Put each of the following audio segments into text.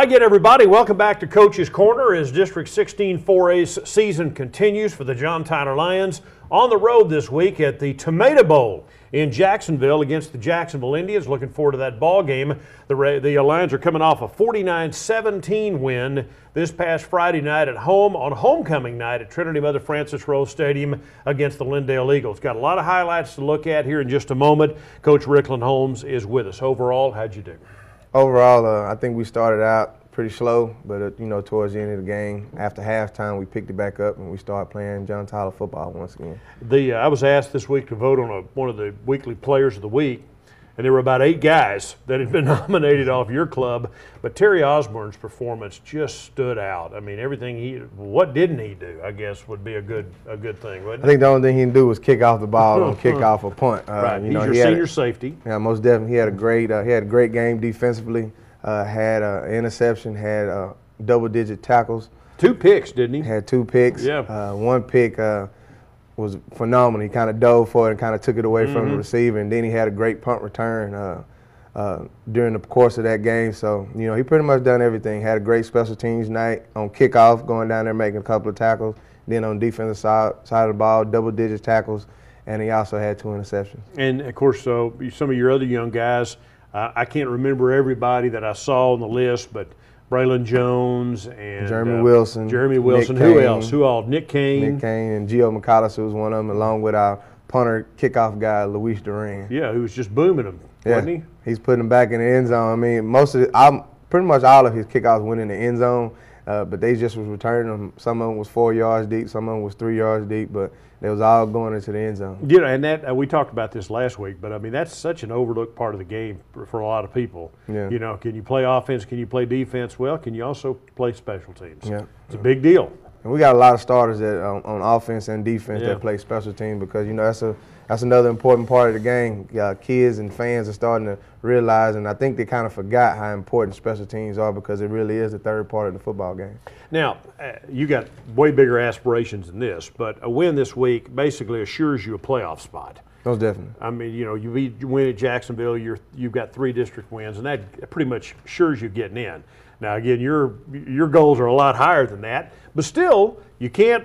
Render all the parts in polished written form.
Hi again, everybody. Welcome back to Coach's Corner as District 16 4A's season continues for the John Tyler Lions on the road this week at the Tomato Bowl in Jacksonville against the Jacksonville Indians. Looking forward to that ball game. The Lions are coming off a 49-17 win this past Friday night at home on homecoming night at Trinity Mother Frances Rose Stadium against the Lindale Eagles. Got a lot of highlights to look at here in just a moment. Coach Ricklan Holmes is with us. Overall, how'd you do? Overall, I think we started out pretty slow, but towards the end of the game, after halftime, we picked it back up and we started playing John Tyler football once again. I was asked this week to vote on one of the weekly players of the week, and there were about 8 guys that had been nominated off your club, but Terry Osborne's performance just stood out. I mean, what didn't he do, I guess, would be a good thing, wouldn't it? I think the only thing he didn't do was kick off the ball and kick off a punt. Right, he's your senior safety. Yeah, most definitely. He had a great game defensively. Had an interception, had double-digit tackles. 2 picks, didn't he? Had 2 picks. Yeah. One pick was phenomenal. He kind of dove for it and kind of took it away from the receiver, and then he had a great punt return during the course of that game. So, he pretty much done everything. Had a great special teams night on kickoff, going down there making a couple of tackles. Then on defensive side of the ball, double-digit tackles, and he also had 2 interceptions. And, of course, so some of your other young guys, I can't remember everybody that I saw on the list, but Braylon Jones and Jeremy Wilson. Who else? Who all? Nick Kane. Nick Kane and Gio McCollister was one of them, along with our punter kickoff guy, Luis Duran. Yeah, who was just booming them, wasn't he? He's putting them back in the end zone. I mean, pretty much all of his kickoffs went in the end zone, but they just was returning them. Some of them was 4 yards deep, some of them was 3 yards deep, but they was all going into the end zone. And that we talked about this last week, but I mean that's such an overlooked part of the game for a lot of people. Yeah. Can you play offense? Can you play defense? Well, can you also play special teams? Yeah. It's a big deal. And we got a lot of starters on offense and defense that play special teams because that's another important part of the game. Kids and fans are starting to realize, and I think they kind of forgot how important special teams are because it really is the third part of the football game. Now, you got way bigger aspirations than this, but a win this week basically assures you a playoff spot. Most definitely. I mean, you win at Jacksonville, you've got 3 district wins, and that pretty much assures you getting in. Now, again, your goals are a lot higher than that, but still, you can't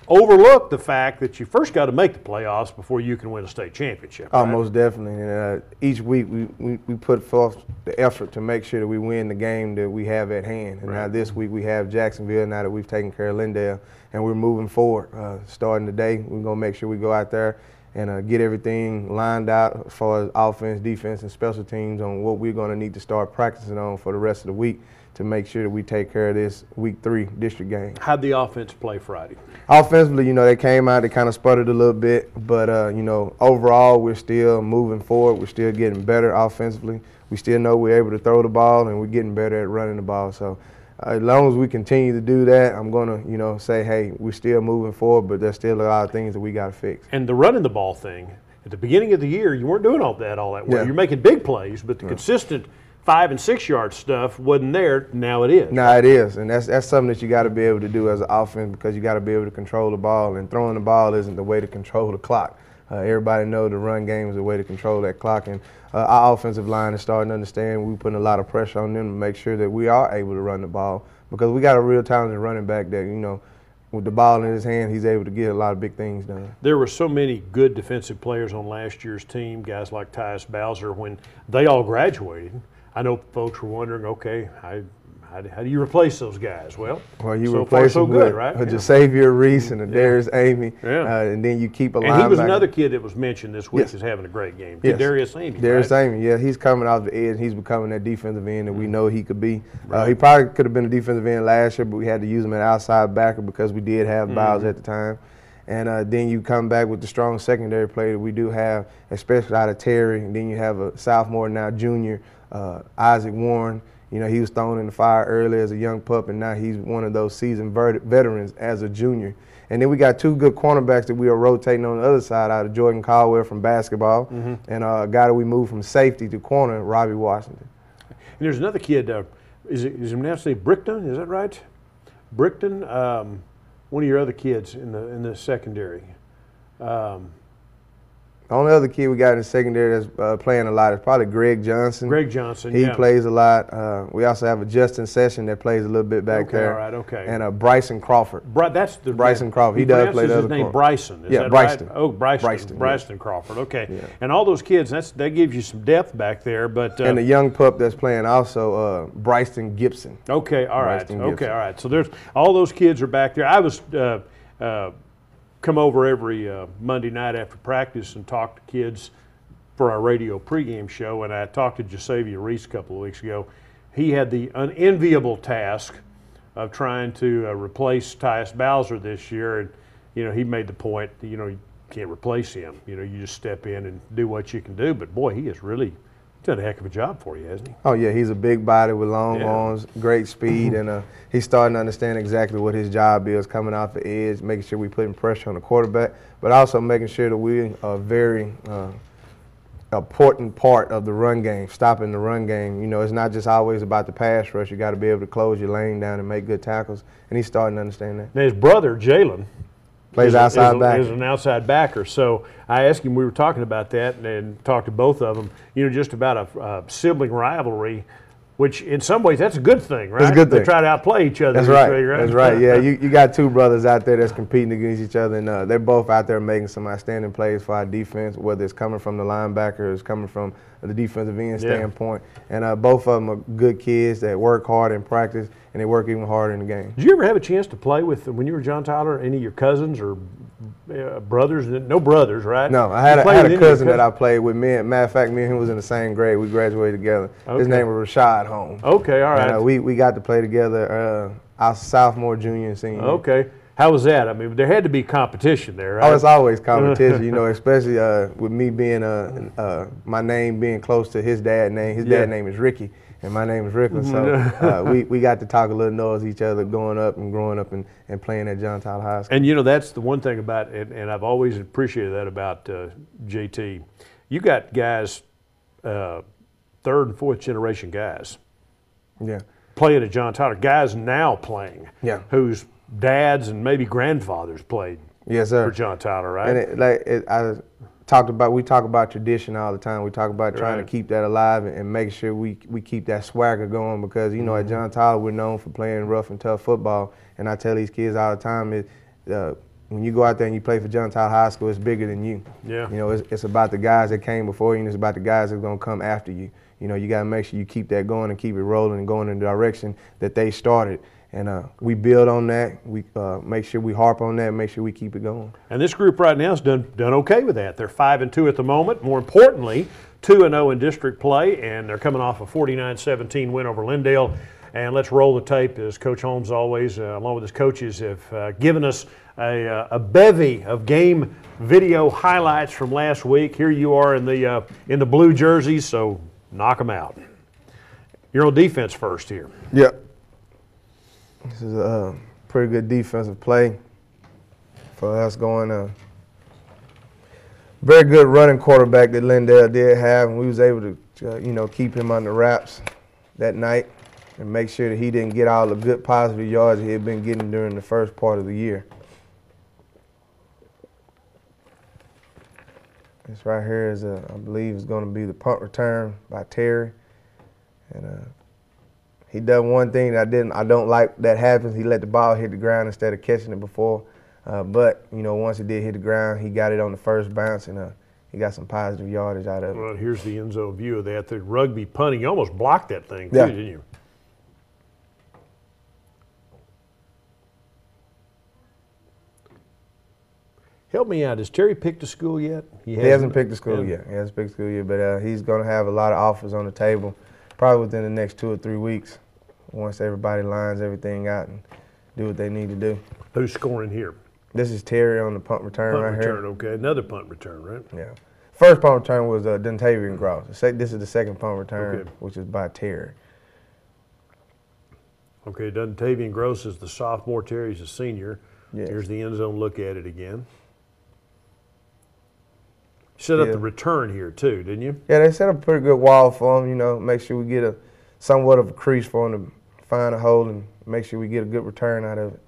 overlook the fact that you first got to make the playoffs before you can win a state championship. Oh, right? most definitely. And each week we put forth the effort to make sure that we win the game that we have at hand. And now this week we have Jacksonville, now that we've taken care of Lindale, and we're moving forward. Starting today, we're going to make sure we go out there and get everything lined out as far as offense, defense, and special teams on what we're going to need to start practicing on for the rest of the week to make sure that we take care of this week 3 district game. How'd the offense play Friday? Offensively, they came out, they kind of sputtered a little bit, but, overall, we're still moving forward. We're still getting better offensively. We still know we're able to throw the ball, and we're getting better at running the ball. So as long as we continue to do that, I'm going to, say, hey, we're still moving forward, but there's still a lot of things that we got to fix. And the running the ball thing, at the beginning of the year, you weren't doing all that well. Yeah. You're making big plays, but the consistent 5- and 6-yard stuff wasn't there. Now it is. Now it is, and that's something that you got to be able to do as an offense because you got to be able to control the ball, and throwing the ball isn't the way to control the clock. Everybody knows the run game is the way to control that clock, and our offensive line is starting to understand we're putting a lot of pressure on them to make sure that we are able to run the ball because we got a real talented running back that, with the ball in his hand, he's able to get a lot of big things done. There were so many good defensive players on last year's team, guys like Tyus Bowser, when they all graduated. I know folks were wondering, okay, how do you replace those guys? Well, you so replace far, so them good, with right? Xavier Reese and Darius Amy, and then you keep a linebacker. And he was another kid that was mentioned this week as having a great game. Yes. Darius Amy. Darius right? Amy, he's coming off the edge. He's becoming that defensive end that we know he could be. He probably could have been a defensive end last year, but we had to use him at outside backer because we did have Bowles at the time. And then you come back with the strong secondary play that we do have, especially out of Terry. And then you have a sophomore now, junior, Isaac Warren. He was thrown in the fire early as a young pup, and now he's one of those seasoned veterans as a junior. And then we got 2 good cornerbacks that we are rotating on the other side out of Jordan Caldwell from basketball, and a guy that we moved from safety to corner, Robbie Washington. And there's another kid, is his name Brickton? Is that right? Brickton, one of your other kids in the secondary. The only other kid we got in the secondary that's playing a lot is probably Greg Johnson. Greg Johnson, He plays a lot. We also have a Justin Session that plays a little bit back there. All right, okay. And Bryson Crawford. That's the Bryson Crawford. He does play the other his name part. Bryson. Is that Bryson. Right? Oh, Bryson. Bryson Crawford. Okay. Yeah. And all those kids, that gives you some depth back there. But and the young pup that's playing also, Bryson Gibson. Okay. All right. Okay. All right. So there's all those kids are back there. I was come over every Monday night after practice and talk to kids for our radio pregame show, and I talked to Jasavia Reese a couple of weeks ago. He had the unenviable task of trying to replace Tyus Bowser this year, and he made the point that you can't replace him. You just step in and do what you can do. But boy, he has really done a heck of a job for you, hasn't he? Oh yeah, he's a big body with long arms, great speed, and he's starting to understand exactly what his job is, coming off the edge, making sure we're putting pressure on the quarterback, but also making sure that we are very important part of the run game, stopping the run game. It's not just always about the pass rush. You got to be able to close your lane down and make good tackles, and he's starting to understand that. Now his brother, Jalen, plays outside backer. Is an outside backer. So I asked him, we were talking about that and talked to both of them, just about a sibling rivalry, which in some ways that's a good thing, right? It's a good thing. They try to outplay each other. That's right. That's right. Yeah, you got two brothers out there that's competing against each other, and they're both out there making some outstanding plays for our defense, whether it's coming from the linebacker or it's coming from the defensive end standpoint. And both of them are good kids that work hard in practice, and they work even harder in the game. Did you ever have a chance to play with, when you were John Tyler, any of your cousins or brothers? No brothers, right? No, I had a cousin that I played with. Matter of fact, me and him was in the same grade. We graduated together. Okay. His name was Rashad Holmes. Okay, all right. And, we got to play together our sophomore, junior, and senior. Okay. How was that? I mean, there had to be competition there, right? Oh, it's always competition, especially with me being my name being close to his dad's name. His dad's name is Ricky, and my name is Ricklan. So we got to talk a little noise each other growing up and playing at John Tyler High School. And that's the one thing about it, and I've always appreciated that about JT. You got guys, third and fourth generation guys. Yeah. Playing at John Tyler, guys now playing. Yeah. Whose dads and maybe grandfathers played. Yes, sir. For John Tyler, right? And we talk about tradition all the time. We talk about trying to keep that alive and make sure we keep that swagger going, because at John Tyler we're known for playing rough and tough football. And I tell these kids all the time, when you go out there and you play for John Tyler High School, it's bigger than you. Yeah. It's about the guys that came before you, and it's about the guys that are going to come after you. You got to make sure you keep that going and keep it rolling and going in the direction that they started. And we build on that. We make sure we harp on that, make sure we keep it going. And this group right now has done okay with that. They're 5-2 at the moment. More importantly, 2-0 in district play, and they're coming off a 49-17 win over Lindale. And let's roll the tape, as Coach Holmes always, along with his coaches, have given us a bevy of game video highlights from last week. Here you are in the blue jerseys, so knock them out. You're on defense first here. Yep. This is a pretty good defensive play for us going. Very good running quarterback that Lindale did have, and we was able to, keep him under wraps that night and make sure that he didn't get all the good positive yards he had been getting during the first part of the year. This right here is, I believe, is going to be the punt return by Terry, and he done one thing that I don't like that happens. He let the ball hit the ground instead of catching it before. But once it did hit the ground, he got it on the first bounce, and he got some positive yardage out of it. Well, here's the end zone view of that. The rugby punting, you almost blocked that thing, too, didn't you? Help me out. Has Terry picked a school yet? He hasn't picked a school yet. He hasn't picked a school yet, but he's going to have a lot of offers on the table, probably within the next 2 or 3 weeks, once everybody lines everything out and do what they need to do. Who's scoring here? This is Terry on the punt return here. Okay. Another punt return, right? Yeah. First punt return was Duntavian Gross. This is the second punt return, which is by Terry. Okay, Duntavian Gross is the sophomore. Terry's a senior. Yes. Here's the end zone look at it again. Set up the return here too, didn't you? Yeah, they set up a pretty good wall for him, make sure we get somewhat of a crease for him to find a hole and make sure we get a good return out of it.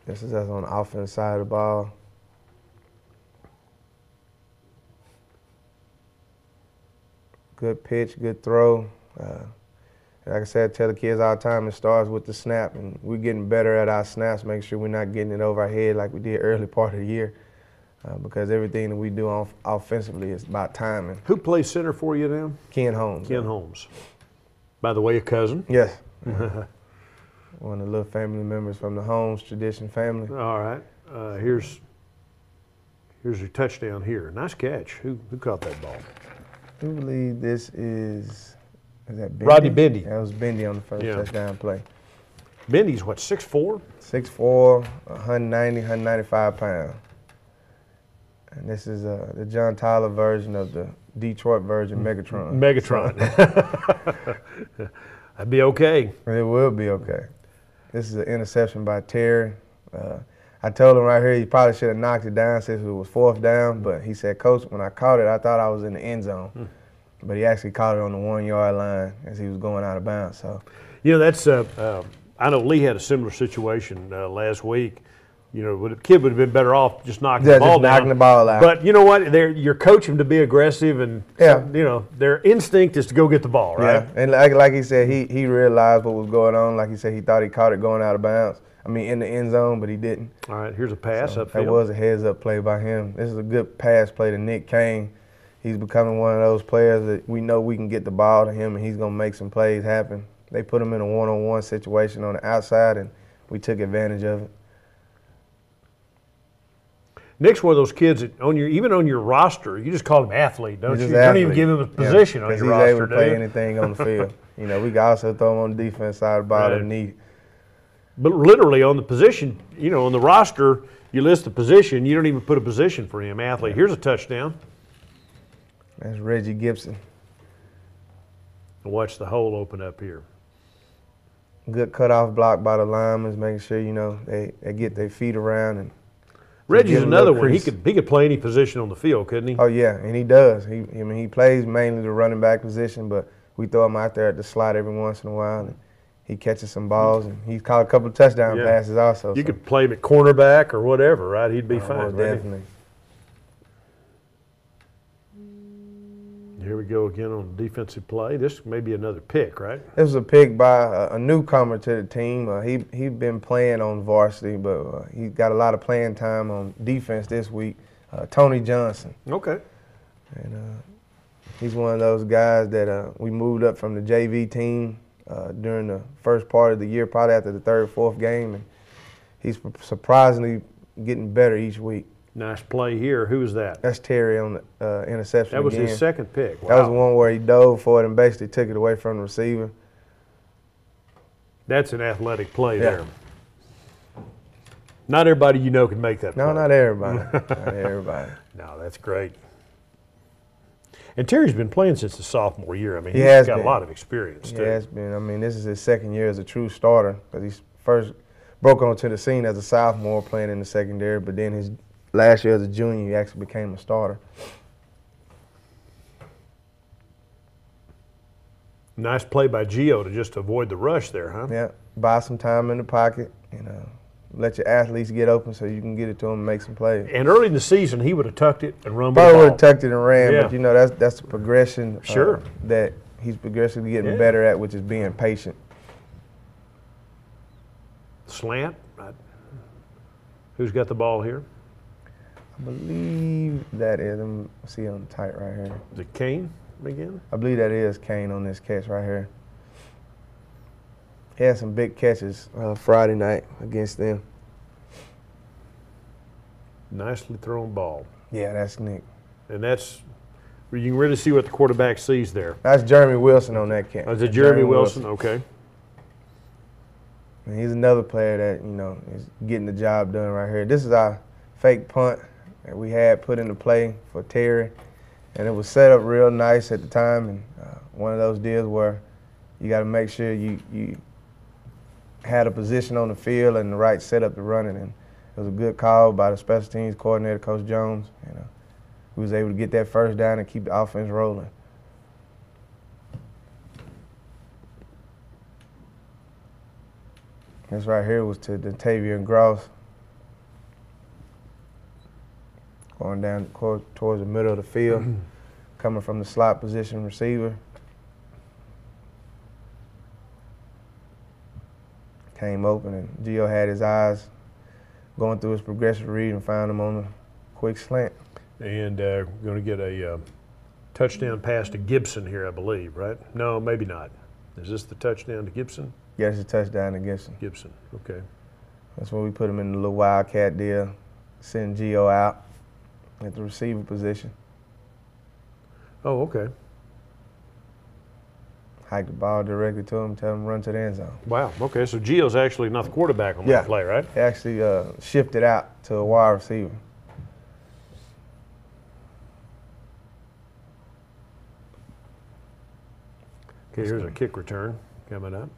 This is us on the offense side of the ball. Good pitch, good throw. Like I said, I tell the kids all the time, it starts with the snap, and we're getting better at our snaps, making sure we're not getting it over our head like we did early part of the year, because everything that we do offensively is about timing. Who plays center for you now? Ken Holmes. Ken Holmes. By the way, a cousin? Yes. One of the little family members from the Holmes tradition family. All right. Here's your touchdown here. Nice catch. Who caught that ball? I believe this is that Bendy? Rodney Bendy. That was Bendy on the first touchdown play. Bendy's what, 6'4"? 6'4", 190, 195 pounds. And this is the John Tyler version of the Detroit version, Megatron. Megatron. That'd be okay. It will be okay. This is an interception by Terry. I told him right here he probably should have knocked it down since it was 4th down, but he said, Coach, when I caught it, I thought I was in the end zone. But he actually caught it on the 1-yard line as he was going out of bounds. So, you know, that's I know Lee had a similar situation last week. You know, the kid would have been better off just knocking the ball down. Knocking the ball out. But you know what? You're coaching to be aggressive, and you know their instinct is to go get the ball, right? Yeah, and like he said, he realized what was going on. Like he said, he thought he caught it going out of bounds. I mean, in the end zone, but he didn't. All right, here's a pass upfield. That was a heads-up play by him. This is a good pass play to Nick Kane. He's becoming one of those players that we know we can get the ball to him, and he's going to make some plays happen. They put him in a one-on-one situation on the outside, and we took advantage of it. Nick's one of those kids that even on your roster, you just call him athlete, don't you? You don't even give him a position on your roster, he's able to play anything on the field. You know, we can also throw him on the defense side of the ball if need. But literally on the position, you know, on the roster, you list the position. You don't even put a position for him, athlete. Here's a touchdown. That's Reggie Gibson. Watch the hole open up here. Good cutoff block by the linemen, making sure, you know, they get their feet around. And Reggie's another one. He could play any position on the field, couldn't he? Oh, yeah, and he does. He plays mainly the running back position, but we throw him out there at the slot every once in a while. And he catches some balls, and he's caught a couple of touchdown passes also. You could play him at cornerback or whatever, right? He'd be fine. Definitely. Here we go again on defensive play. This may be another pick, right? This was a pick by a newcomer to the team. He'd been playing on varsity, but he got a lot of playing time on defense this week. Tony Johnson. Okay. And he's one of those guys that we moved up from the JV team during the first part of the year, probably after the 3rd, 4th game, and he's surprisingly getting better each week. Nice play here. Who was that? That's Terry on the interception. That was again. His second pick. Wow. That was one where he dove for it and basically took it away from the receiver. That's an athletic play there. Not everybody you know can make that play. No, not everybody. Not everybody. No, that's great. And Terry's been playing since the sophomore year. I mean, he's got a lot of experience, He too. has been. I mean, this is his 2nd year as a true starter, because he first broke onto the scene as a sophomore playing in the secondary, but then his last year as a junior, he actually became a starter. Nice play by Gio to just avoid the rush there, huh? Yeah, buy some time in the pocket, and let your athletes get open so you can get it to them and make some plays. And early in the season, he would have tucked it and run with the Probably ball. would have tucked it and ran, but you know that's the progression that he's progressively getting better at, which is being patient. Slant. Who's got the ball here? I believe that is, let me see on tight right here. Is it Kane again? I believe that is Kane on this catch right here. He had some big catches Friday night against them. Nicely thrown ball. Yeah, that's Nick. And that's, you can really see what the quarterback sees there. That's Jeremy Wilson on that catch. Oh, is it Jeremy Wilson? Okay. And he's another player that, you know, is getting the job done right here. This is our fake punt that we had put into play for Terry. And it was set up real nice at the time. And one of those deals where you got to make sure you had a position on the field and the right setup to run it. And it was a good call by the special teams coordinator, Coach Jones. You know, we was able to get that first down and keep the offense rolling. This right here was to Tavian Gross. going down towards the middle of the field, coming from the slot position receiver. Came open, and Gio had his eyes going through his progressive read and found him on a quick slant. And going to get a touchdown pass to Gibson here, I believe, right? No, maybe not. Is this the touchdown to Gibson? Yeah, it's a touchdown to Gibson. Gibson, okay. That's when we put him in the little wildcat deal, send Gio out at the receiver position. Oh, okay. Hike the ball directly to him, tell him to run to the end zone. Wow, okay, so Gio's actually not the quarterback on that play, right? He actually shifted out to a wide receiver. Okay, here's a kick return coming up.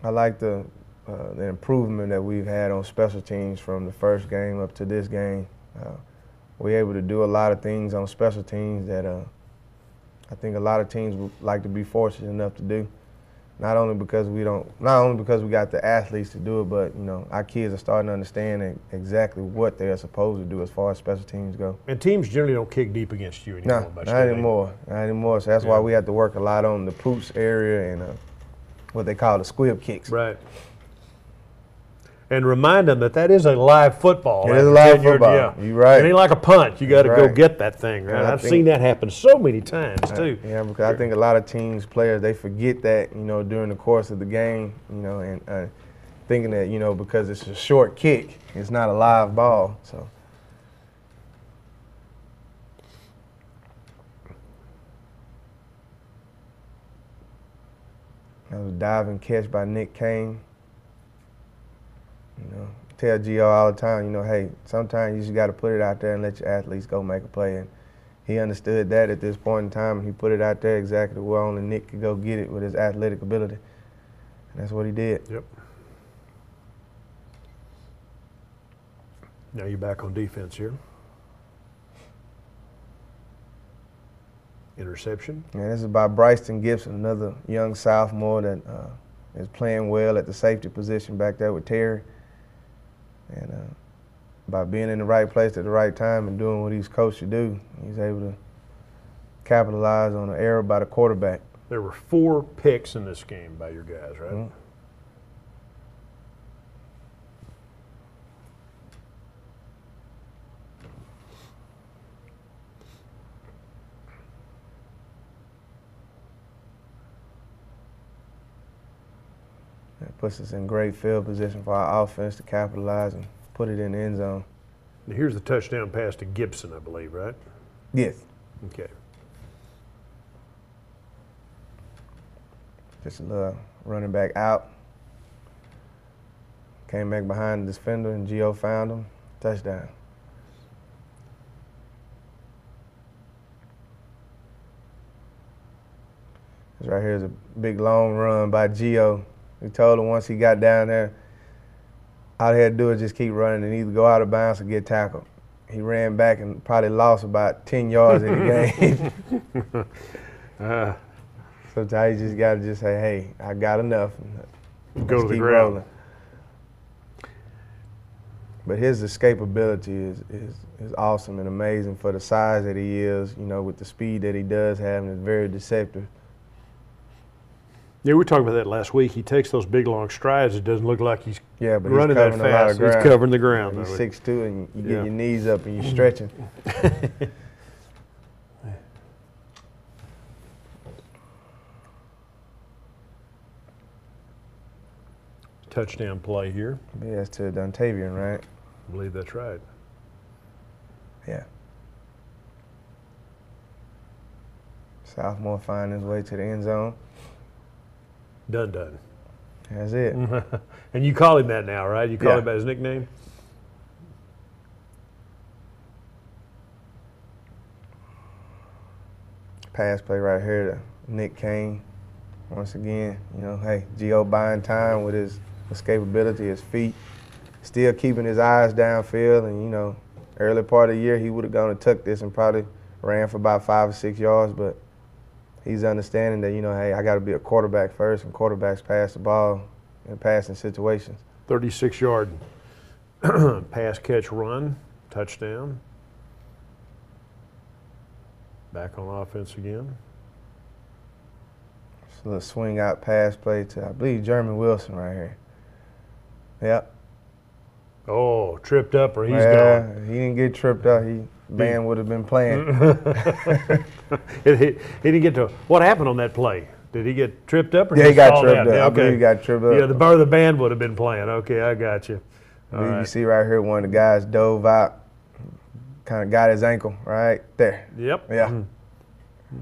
I like the improvement that we've had on special teams from the first game up to this game. We're able to do a lot of things on special teams that I think a lot of teams would like to be fortunate enough to do. Not only because we got the athletes to do it, but our kids are starting to understand exactly what they're supposed to do as far as special teams go. And teams generally don't kick deep against you anymore. No, not anymore. So that's why we have to work a lot on the poops area and what they call the squib kicks. Right. And remind them that is a live football. It is a live football. Yeah. You're right. It ain't like a punt. You got to go get that thing. Right? I've seen that happen so many times too. Yeah, because I think a lot of teams, players, they forget that during the course of the game, and thinking that because it's a short kick, it's not a live ball. So. That was a diving catch by Nick Kane. Tell Gio all the time, hey, sometimes you just got to put it out there and let your athletes go make a play. And he understood that at this point in time, and he put it out there exactly where only Nick could go get it with his athletic ability. And that's what he did. Yep. Now you're back on defense here. Interception. Yeah, this is by Bryson Gibson, another young sophomore that is playing well at the safety position back there with Terry. And by being in the right place at the right time and doing what he's coached to do, he's able to capitalize on an error by the quarterback. There were 4 picks in this game by your guys, right? Mm-hmm. It puts us in great field position for our offense to capitalize and put it in the end zone. Now here's the touchdown pass to Gibson, I believe, right? Yes. Okay. Just a little running back out. Came back behind the defender, and Gio found him. Touchdown. This right here is a big long run by Gio. He told him once he got down there, all he had to do is just keep running and either go out of bounds or get tackled. He ran back and probably lost about 10 yards in the game. Sometimes you just got to say, hey, I got enough. Go to the ground. Rolling. But his escapability is awesome and amazing for the size that he is, with the speed that he does have, and it's very deceptive. Yeah, we were talking about that last week. He takes those big, long strides. It doesn't look like he's running that fast. He's covering the ground. He's 6'2", and you get your knees up and you're stretching. Touchdown play here. Yeah, it's to Dontavian, right? I believe that's right. Yeah. Sophomore finding his way to the end zone. Done. That's it. And you call him that now, right? You call him by his nickname? Pass play right here to Nick Kane. Once again, hey, Gio buying time with his escapability, his feet, still keeping his eyes downfield. And, early part of the year, he would have gone and tucked this and probably ran for about 5 or 6 yards, but he's understanding that, hey, I got to be a quarterback first, and quarterbacks pass the ball in passing situations. 36-yard pass catch run, touchdown. Back on offense again. It's a little swing out pass play to, I believe, Jeremy Wilson right here. Yep. Oh, tripped up or he's gone. He didn't get tripped up. Band would have been playing. He didn't get to. What happened on that play? Did he get tripped up or he got tripped up? Yeah, I believe he got tripped up. Yeah, the band would have been playing. Okay, I got you. You see right here, one of the guys dove out, kind of got his ankle right there. Yep. Yeah. Mm-hmm.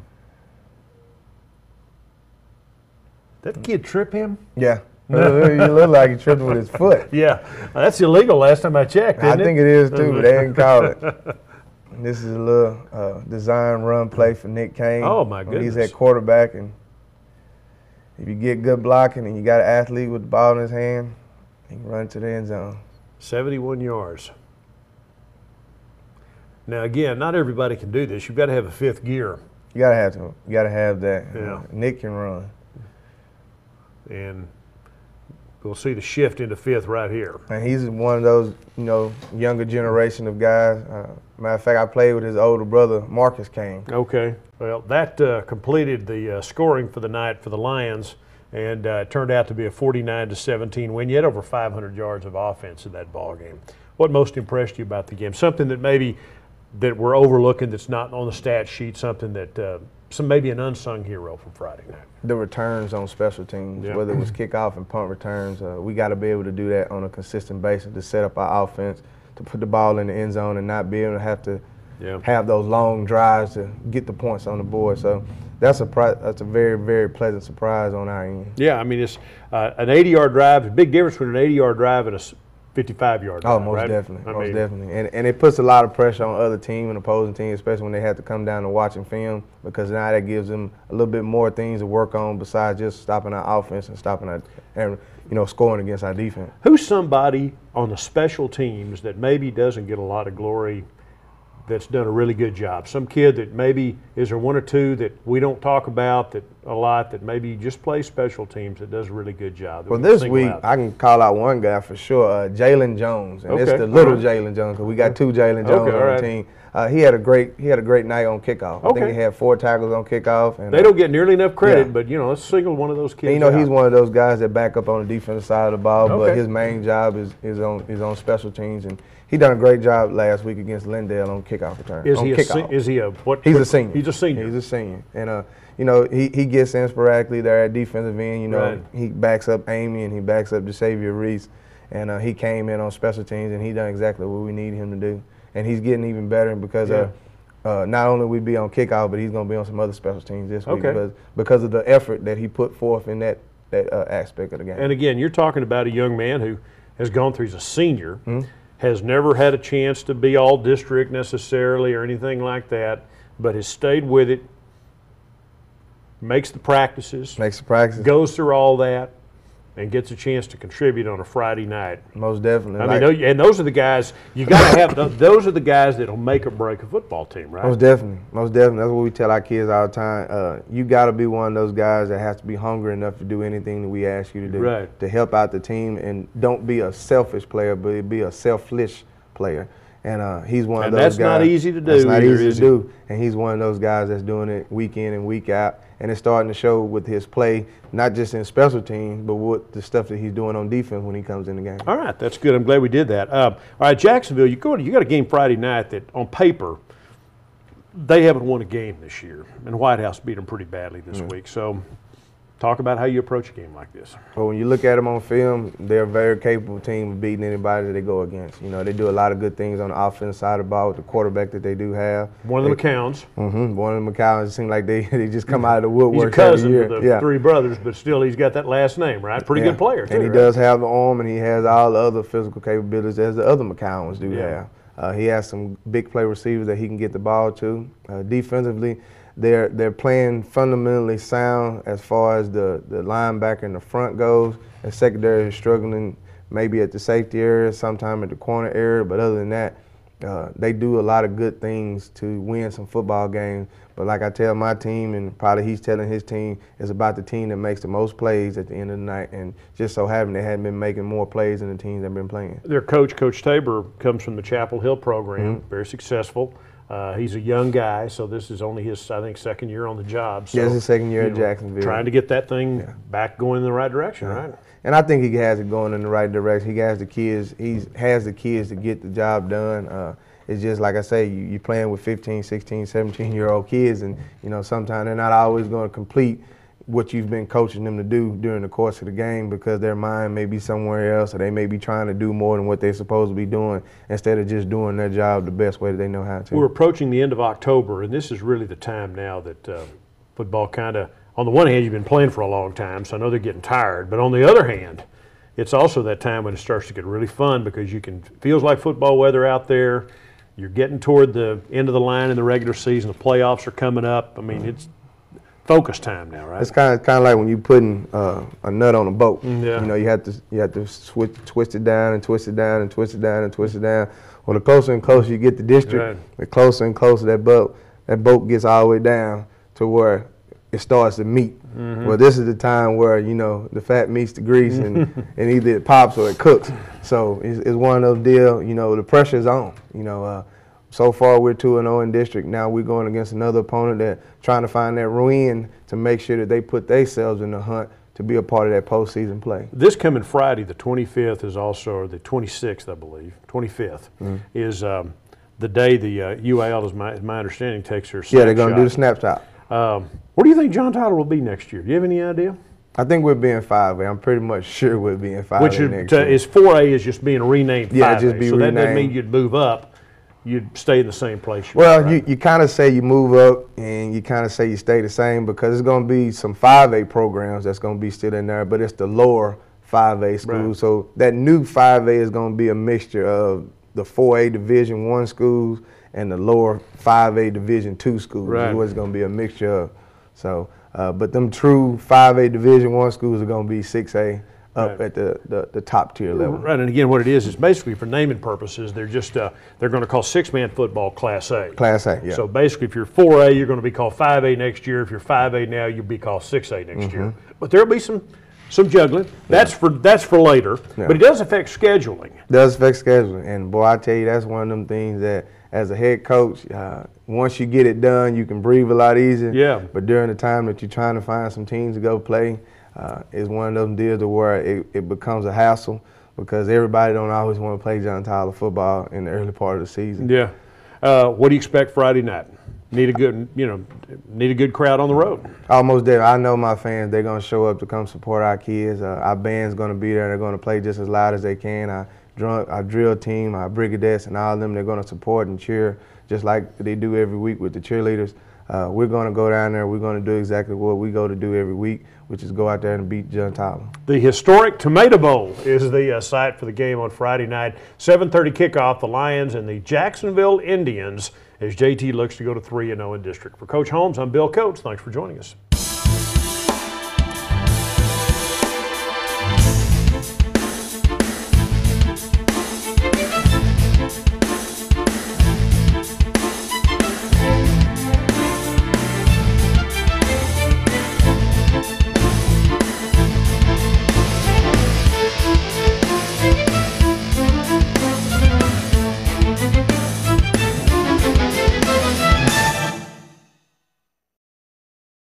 That kid trip him? Yeah. He looked like he tripped with his foot. Yeah. That's illegal last time I checked, isn't it? I think it is too, but they didn't call it. This is a little design run play for Nick Kane. Oh, my goodness. He's at quarterback, and if you get good blocking and you got an athlete with the ball in his hand, he can run to the end zone. 71 yards. Now, again, not everybody can do this. You've got to have a fifth gear. You got to have to. You got to have that. Yeah. Nick can run. And we'll see the shift into fifth right here. And he's one of those, younger generation of guys. Matter of fact, I played with his older brother, Marcus Kane. Okay. Well, that completed the scoring for the night for the Lions, and it turned out to be a 49-17 win. You had over 500 yards of offense in that ball game. What most impressed you about the game? Something that maybe that we're overlooking that's not on the stat sheet, something that maybe an unsung hero from Friday night. The returns on special teams, Yep. whether it was kickoff and punt returns, we got to be able to do that on a consistent basis to set up our offense, to put the ball in the end zone and not be able to have to have those long drives to get the points on the board. So that's a very, very pleasant surprise on our end. Yeah, I mean, it's an 80-yard drive. A big difference between an 80-yard drive and a 55-yard drive. Oh, most right? definitely, definitely. And it puts a lot of pressure on other team and opposing teams, especially when they have to come down and watching film, because now that gives them a little bit more things to work on besides just stopping our offense and stopping our, scoring against our defense. Who's somebody on the special teams that maybe doesn't get a lot of glory that's done a really good job? Some kid that maybe, is there one or two that we don't talk about that a lot that maybe just plays special teams that does a really good job? Well, this week I can call out one guy for sure, Jalen Jones, and it's the little Jalen Jones, because we got two Jalen Jones on the team. He had a great night on kickoff. I think he had 4 tackles on kickoff. And they don't get nearly enough credit, but let's single one of those kids. And, he's one of those guys that back up on the defensive side of the ball, but his main job is on special teams, and he done a great job last week against Lindale on kickoff return. Is he a what? He's a senior. He's a senior. He's a senior, and he gets in sporadically there at defensive end. He backs up Amy and he backs up Xavier Reese, and he came in on special teams and he done exactly what we need him to do. And he's getting even better because not only we be on kickoff, but he's going to be on some other special teams this week because of the effort that he put forth in that aspect of the game. And again, you're talking about a young man who has gone through, he's a senior, has never had a chance to be all district necessarily or anything like that, but has stayed with it, makes the practices, goes through all that, and gets a chance to contribute on a Friday night. Most definitely. I mean, and those are the guys, you got to have, those are the guys that will make or break a football team, right? Most definitely. Most definitely. That's what we tell our kids all the time. You got to be one of those guys that has to be hungry enough to do anything that we ask you to do to help out the team, and don't be a selfish player, but be a selfless player. And he's one of those guys. And that's not easy to do. That's not easy to do. And he's one of those guys that's doing it week in and week out. And it's starting to show with his play, not just in special teams, but with the stuff that he's doing on defense when he comes in the game. All right, that's good. I'm glad we did that. All right, Jacksonville, you got a game Friday night that on paper, they haven't won a game this year. And White House beat them pretty badly this week. So talk about how you approach a game like this. Well, when you look at them on film, they're a very capable team of beating anybody that they go against. They do a lot of good things on the offensive side of the ball with the quarterback that they do have. One of the McCowns. One of the McCowns. It seems like they just come out of the woodwork. He's a cousin of the 3 brothers, but still he's got that last name, right? Pretty good player, too. And he does have the arm, and he has all the other physical capabilities as the other McCowns do have. He has some big play receivers that he can get the ball to. Defensively, they're playing fundamentally sound as far as the linebacker in the front goes. And secondary is struggling maybe at the safety area, sometime at the corner area, but other than that, they do a lot of good things to win some football games. But like I tell my team, and probably he's telling his team, it's about the team that makes the most plays at the end of the night. And just so happened they hadn't been making more plays than the teams that have been playing. Their coach, Coach Tabor, comes from the Chapel Hill program, very successful. He's a young guy, so this is only his, I think, second year on the job. So, yeah, it's his second year at Jacksonville. Trying to get that thing back going in the right direction, right? And I think he has it going in the right direction. He has the kids. He has the kids to get the job done. It's just like I say, you're playing with 15, 16, 17-year-old kids, and sometimes they're not always going to complete what you've been coaching them to do during the course of the game because their mind may be somewhere else, or they may be trying to do more than what they're supposed to be doing instead of just doing their job the best way that they know how to. We're approaching the end of October, and this is really the time now that football kind of, on the one hand, you've been playing for a long time, so I know they're getting tired, but on the other hand, it's also that time when it starts to get really fun because feels like football weather out there. You're getting toward the end of the line in the regular season. The playoffs are coming up. I mean, it's focus time now, right? It's kind of like when you're putting a nut on a boat. Yeah. You have to twist it down and twist it down and twist it down and twist it down. Well, the closer and closer you get the district, the closer and closer that boat gets all the way down to where it starts to meet. Well, this is the time where the fat meets the grease, and either it pops or it cooks. So it's one of those deals. The pressure's on. So far we're 2-0 in district. Now we're going against another opponent that trying to find that win to make sure that they put themselves in the hunt to be a part of that postseason play. This coming Friday, the 25th, is also, or the 26th, I believe, 25th, is the day the UAL, is my understanding, takes their snapshot. Yeah, they're going to do the snapshot. Where do you think John Tyler will be next year? Do you have any idea? I think we'll be in 5A. I'm pretty much sure we'll be in 5A Which next year. is 4A is just being renamed 5A. Yeah, just be so renamed. That doesn't mean you'd move up. You'd stay in the same place. Well, right? you kind of say you move up, and you kind of say you stay the same because there's going to be some 5A programs that's going to be still in there, but it's the lower 5A schools. Right. So that new 5A is going to be a mixture of the 4A Division I schools and the lower 5A Division II schools. Right. Is what it's going to be a mixture of. So, but them true 5A Division I schools are going to be 6A. Up at the top tier level. Right, and again, what it is basically for naming purposes, they're just they're going to call six-man football Class A. Class A, yeah. So basically, if you're 4A, you're going to be called 5A next year. If you're 5A now, you'll be called 6A next year. But there'll be some juggling. That's for later. Yeah. But it does affect scheduling. It does affect scheduling, and boy, I tell you, that's one of them things that, as a head coach, once you get it done, you can breathe a lot easier. Yeah. But during the time that you're trying to find some teams to go play, it's one of those deals to where it becomes a hassle because everybody don't always want to play John Tyler football in the early part of the season. Yeah. What do you expect Friday night? Need a good crowd on the road. Almost there. I know my fans, they're going to show up to come support our kids. Our band's going to be there. They're going to play just as loud as they can. Our drill team, our brigadets, and all of them, they're going to support and cheer just like they do every week with the cheerleaders. We're going to go down there. We're going to do exactly what we go to do every week, which is go out there and beat John Tyler. The historic Tomato Bowl is the site for the game on Friday night. 7:30 kickoff, the Lions and the Jacksonville Indians as JT looks to go to 3-0 in district. For Coach Holmes, I'm Bill Coates. Thanks for joining us.